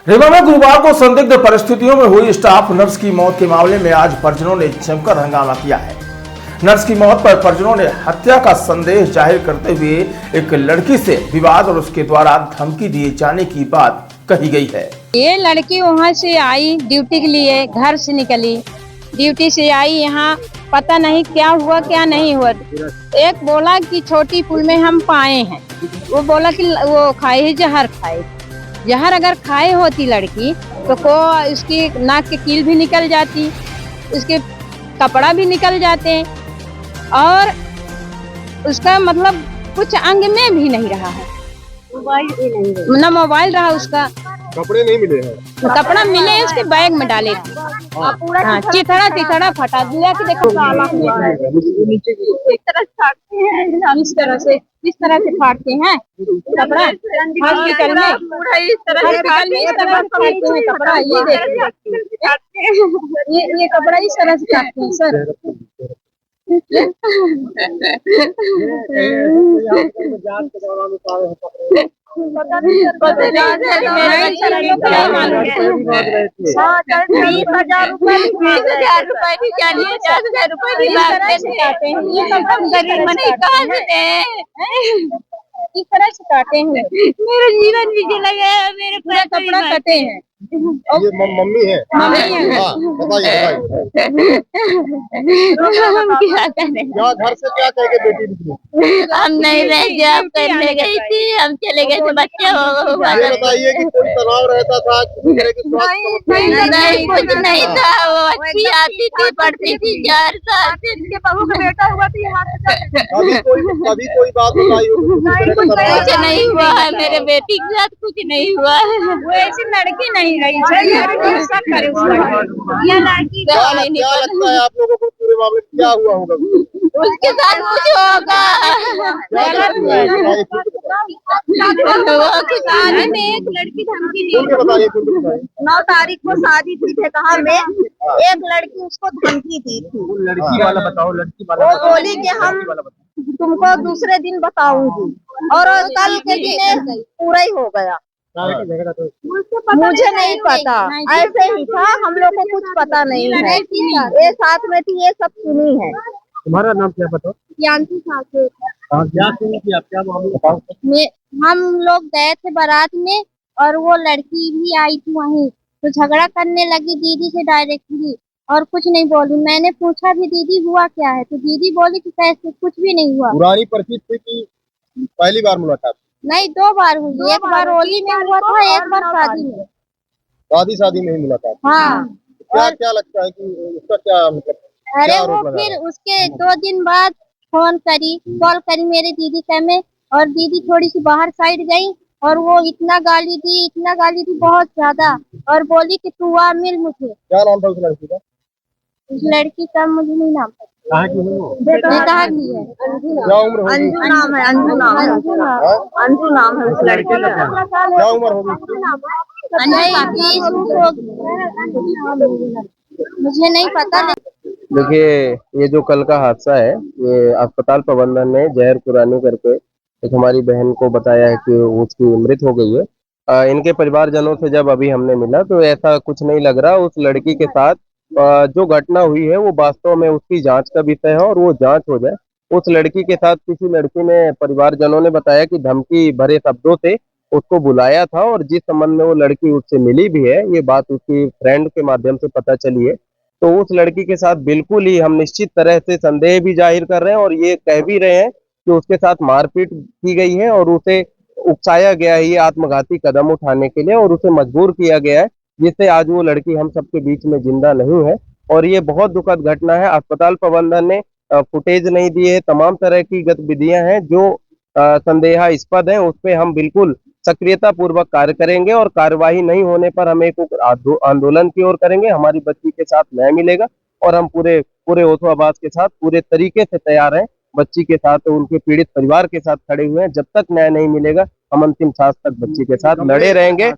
रीवा में गुरुवार को संदिग्ध परिस्थितियों में हुई स्टाफ नर्स की मौत के मामले में आज परिजनों ने जमकर हंगामा किया है। नर्स की मौत पर परिजनों ने हत्या का संदेह जाहिर करते हुए एक लड़की से विवाद और उसके द्वारा धमकी दिए जाने की बात कही गई है। ये लड़की वहाँ से आई ड्यूटी के लिए, घर से निकली, ड्यूटी से आई, यहाँ पता नहीं क्या हुआ क्या नहीं हुआ। एक बोला कि छोटी पुल में हम पाए हैं, वो बोला कि वो खाए जहर खाए। जहर अगर खाए होती लड़की तो को उसकी नाक के कील भी निकल जाती, उसके कपड़ा भी निकल जाते और उसका मतलब कुछ अंग में भी नहीं रहा है, मोबाइल भी नहीं, ना मोबाइल रहा, उसका कपड़े नहीं मिले हैं। कपड़ा मिले उसके बैग में डाले थे। हाँ, चिथड़ा फटा दिया कि देखो इस तरह से फाड़ते हैं कपड़ा हॉस्पिटल में, पूरा इस तरह से फाड़ते हैं कपड़ा। ये देखिए ये कपड़ा इस तरह से काटते हैं सर। पता नहीं 20,000 रुपए भी जानिए, 10,000 रुपए भी काटे हैं। ये गरीब मनी कहाँ से इस तरह से काटे हैं। मेरा जीवन भी चला गया, मेरे पूरा कपड़ा कटे हैं। ये मम्मी है। बताइए हम क्या करें? क्या घर से क्या कह के बेटी निकली? हम नहीं रह, जॉब करने गई थी, हम चले गए थे, बच्चे हो ये बताइए कि कोई तनाव रहता था, किसी तरह की नहीं, कुछ नहीं था। वो अच्छी आती थी, पढ़ती थी, 4 साल से इनके बहू का बेटा हुआ था यहाँ से। कभी कोई बात बताई हो? कुछ नहीं हुआ है, मेरे बेटी के साथ कुछ नहीं हुआ है। वो ऐसी लड़की नहीं रही है। क्या लगता है आप लोगों को पूरे मामले में क्या हुआ होगा? उसके साथ कुछ होगा। एक लड़की धमकी दी, 9 तारीख को शादी थी कहा में, एक लड़की उसको धमकी दी थी। लड़की वाला बताओ, लड़की वाला वो बोली कि हम तुमको दूसरे दिन बताऊंगी, और कल के दिन पूरा ही हो गया। मुझे नहीं पता, ऐसे ही था, हम लोग को कुछ पता नहीं है। ये साथ में थी, ये सब सुनी है। तुम्हारा नाम क्या बताओ? जानती ठाकुर। क्या सुनी थी आप, क्या मामला बताओ? हम लोग गए थे बारात में और वो लड़की भी आई थी वहीं, तो झगड़ा करने लगी दीदी से डायरेक्टली, और कुछ नहीं बोली। मैंने पूछा भी दीदी हुआ क्या है, तो दीदी बोली कि कैसे, कुछ भी नहीं हुआ। पुरानी परिचित थी कि पहली बार मुलाकात? नहीं, 2 बार हुई, एक बार होली में हुआ था, एक बार शादी में। शादी में ही मुलाकात? हाँ। क्या लगता है कि उसका क्या मतलब? अरे वो फिर उसके 2 दिन बाद कॉल करी मेरे दीदी का में, और दीदी थोड़ी सी बाहर साइड गई और वो इतना गाली दी बहुत ज्यादा, और बोली कि तू आ मिल मुझे। क्या नाम था उस लड़की का? उस लड़की का मुझे नहीं नाम पता। कहाँ की है वो? कहाँ की है? क्या उम्र होगी? अंजू नाम है, अंजू नाम है उस लड़की का। क्या उम्र होगी? मुझे नहीं पता। देखिए, ये जो कल का हादसा है, ये अस्पताल प्रबंधन ने जहर कुरानी करके एक हमारी बहन को बताया है कि उसकी मृत हो गई है। इनके परिवारजनों से जब अभी हमने मिला तो ऐसा कुछ नहीं लग रहा। उस लड़की के साथ जो घटना हुई है वो वास्तव में उसकी जांच का विषय है और वो जांच हो जाए। उस लड़की के साथ किसी लड़की ने, परिवारजनों ने बताया कि धमकी भरे शब्दों से उसको बुलाया था, और जिस संबंध में वो लड़की उससे मिली भी है, ये बात उसकी फ्रेंड के माध्यम से पता चली है। तो उस लड़की के साथ बिल्कुल ही हम निश्चित तरह से संदेह भी जाहिर कर रहे हैं और ये कह भी रहे हैं कि उसके साथ मारपीट की गई है और उसे उकसाया गया है ये आत्मघाती कदम उठाने के लिए, और उसे मजबूर किया गया है, जिससे आज वो लड़की हम सबके बीच में जिंदा नहीं है। और ये बहुत दुखद घटना है। अस्पताल प्रबंधन ने फुटेज नहीं दी है, तमाम तरह की गतिविधियां हैं जो संदेहास्पद है, उस पर हम बिल्कुल सक्रियता पूर्वक कार्य करेंगे, और कार्यवाही नहीं होने पर हम एक आंदोलन की ओर करेंगे। हमारी बच्ची के साथ न्याय मिलेगा और हम पूरे होशो-हवास के साथ पूरे तरीके से तैयार हैं, बच्ची के साथ, उनके पीड़ित परिवार के साथ खड़े हुए हैं। जब तक न्याय नहीं मिलेगा हम अंतिम सांस तक बच्ची के साथ लड़े रहेंगे।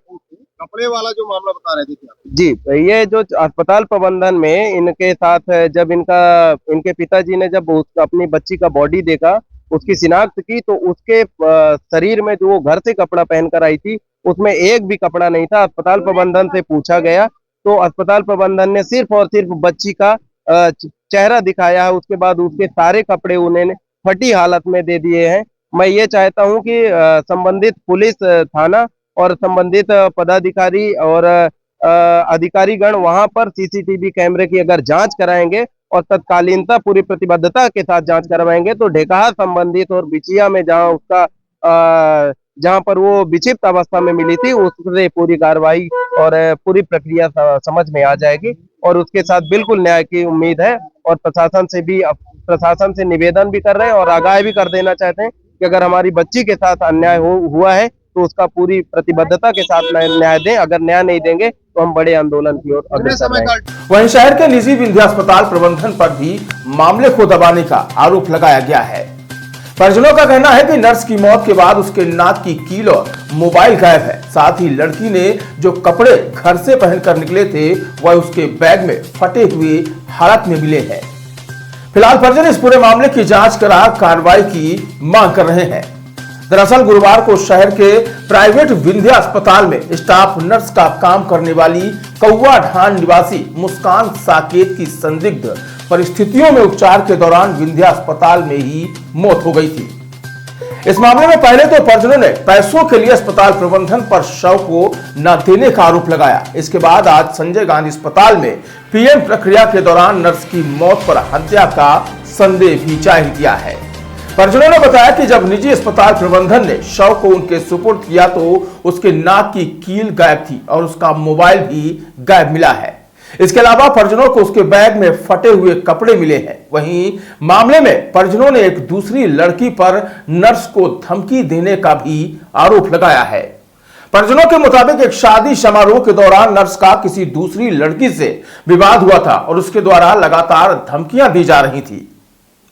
कपड़े वाला जो मामला बता रहे थे क्या? जी, ये जो अस्पताल प्रबंधन में इनके साथ जब इनके पिताजी ने जब अपनी बच्ची का बॉडी देखा उसकी शिनाख्त की तो उसके शरीर में जो वो घर से कपड़ा पहनकर आई थी उसमें एक भी कपड़ा नहीं था। अस्पताल प्रबंधन से पूछा गया तो अस्पताल प्रबंधन ने सिर्फ और सिर्फ बच्ची का चेहरा दिखाया है, उसके बाद उसके सारे कपड़े उन्होंने फटी हालत में दे दिए हैं। मैं ये चाहता हूं कि संबंधित पुलिस थाना और संबंधित पदाधिकारी और अधिकारीगण वहां पर सीसीटीवी कैमरे की अगर जांच कराएंगे और तत्कालीनता पूरी प्रतिबद्धता के साथ जांच करवाएंगे तो ढेकहा संबंधित और बिचिया में जहां उसका जहां पर वो विक्षिप्त अवस्था में मिली थी उससे पूरी कार्रवाई और पूरी प्रक्रिया समझ में आ जाएगी और उसके साथ बिल्कुल न्याय की उम्मीद है। और प्रशासन से निवेदन भी कर रहे हैं और आगाह भी कर देना चाहते हैं कि अगर हमारी बच्ची के साथ अन्याय हुआ है तो उसका पूरी प्रतिबद्धता के साथ न्याय दें। अगर न्याय नहीं देंगे तो हम बड़े आंदोलन की ओर अग्रसर रहेंगे। वहीं शहर के निजी विंध्या अस्पताल प्रबंधन पर भी मामले को दबाने का आरोप लगाया गया है। परिजनों का कहना है कि नर्स की मौत के बाद उसके नाक की कील और मोबाइल गायब है। साथ ही लड़की ने जो कपड़े घर से पहनकर निकले थे वह उसके बैग में फटे हुए हालत में मिले हैं। फिलहाल परिजन इस पूरे मामले की जांच करा कार्रवाई की मांग कर रहे हैं। दरअसल गुरुवार को शहर के प्राइवेट विंध्या अस्पताल में स्टाफ नर्स का काम करने वाली कौवा ढान निवासी मुस्कान साकेत की संदिग्ध परिस्थितियों में उपचार के दौरान विंध्या अस्पताल में ही मौत हो गई थी। इस मामले में पहले तो परिजनों ने पैसों के लिए अस्पताल प्रबंधन पर शव को न देने का आरोप लगाया। इसके बाद आज संजय गांधी अस्पताल में पीएम प्रक्रिया के दौरान नर्स की मौत पर हत्या का संदेह भी जाहिर किया है। परिजनों ने बताया कि जब निजी अस्पताल प्रबंधन ने शव को उनके सुपुर्द किया तो उसके नाक की कील गायब थी और उसका मोबाइल भी गायब मिला है। इसके अलावा परिजनों को उसके बैग में फटे हुए कपड़े मिले हैं। वहीं मामले में परिजनों ने एक दूसरी लड़की पर नर्स को धमकी देने का भी आरोप लगाया है। परिजनों के मुताबिक एक शादी समारोह के दौरान नर्स का किसी दूसरी लड़की से विवाद हुआ था और उसके द्वारा लगातार धमकियां दी जा रही थी।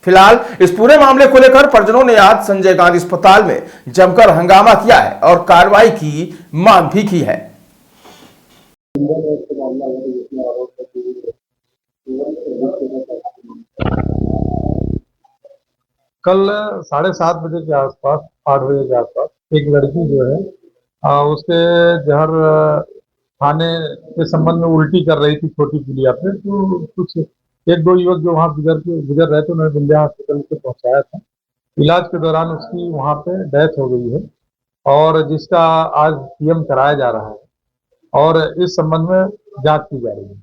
फिलहाल इस पूरे मामले को लेकर परिजनों ने आज संजय गांधी अस्पताल में जमकर हंगामा किया है और कार्रवाई की मांग भी की है। कल 7:30 बजे के आसपास 8 बजे के आसपास एक लड़की जो है उसके जहर खाने के संबंध में उल्टी कर रही थी छोटी पुलिया पे। तो कुछ 1-2 युवक जो वहाँ गुजर रहे थे उन्होंने विंध्या हॉस्पिटल से पहुंचाया था। इलाज के दौरान उसकी वहाँ पे डेथ हो गई है और जिसका आज पीएम कराया जा रहा है और इस संबंध में जांच की जा रही है।